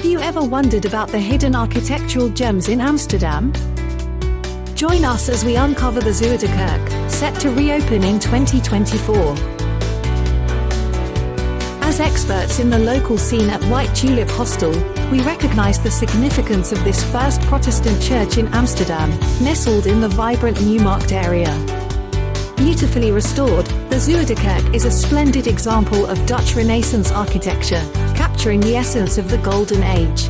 Have you ever wondered about the hidden architectural gems in Amsterdam? Join us as we uncover the Zuiderkerk, set to reopen in 2024. As experts in the local scene at White Tulip Hostel, we recognize the significance of this first Protestant church in Amsterdam, nestled in the vibrant Nieuwmarkt area. Beautifully restored, the Zuiderkerk is a splendid example of Dutch Renaissance architecture, capturing the essence of the Golden Age.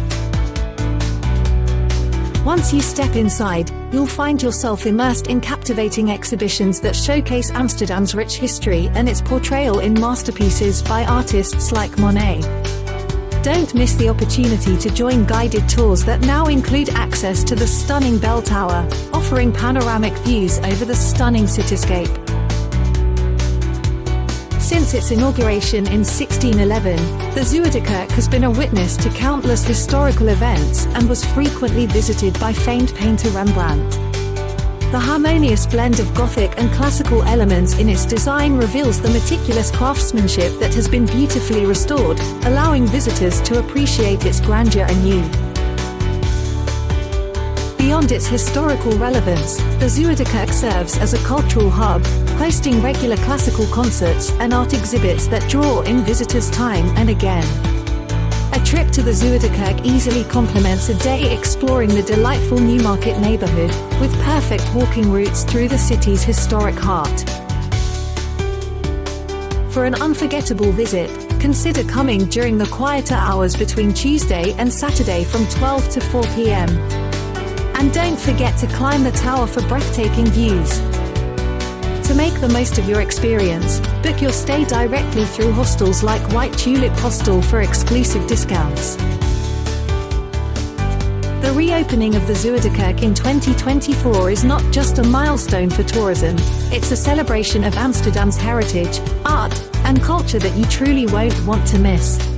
Once you step inside, you'll find yourself immersed in captivating exhibitions that showcase Amsterdam's rich history and its portrayal in masterpieces by artists like Monet. Don't miss the opportunity to join guided tours that now include access to the stunning bell tower, offering panoramic views over the stunning cityscape. Since its inauguration in 1611, the Zuiderkerk has been a witness to countless historical events and was frequently visited by famed painter Rembrandt. The harmonious blend of Gothic and classical elements in its design reveals the meticulous craftsmanship that has been beautifully restored, allowing visitors to appreciate its grandeur anew. Beyond its historical relevance, the Zuiderkerk serves as a cultural hub, hosting regular classical concerts and art exhibits that draw in visitors time and again. A trip to the Zuiderkerk easily complements a day exploring the delightful Newmarket neighborhood, with perfect walking routes through the city's historic heart. For an unforgettable visit, consider coming during the quieter hours between Tuesday and Saturday from 12 to 4 p.m. And don't forget to climb the tower for breathtaking views. To make the most of your experience, book your stay directly through hostels like White Tulip Hostel for exclusive discounts. The reopening of the Zuiderkerk in 2024 is not just a milestone for tourism, it's a celebration of Amsterdam's heritage, art, and culture that you truly won't want to miss.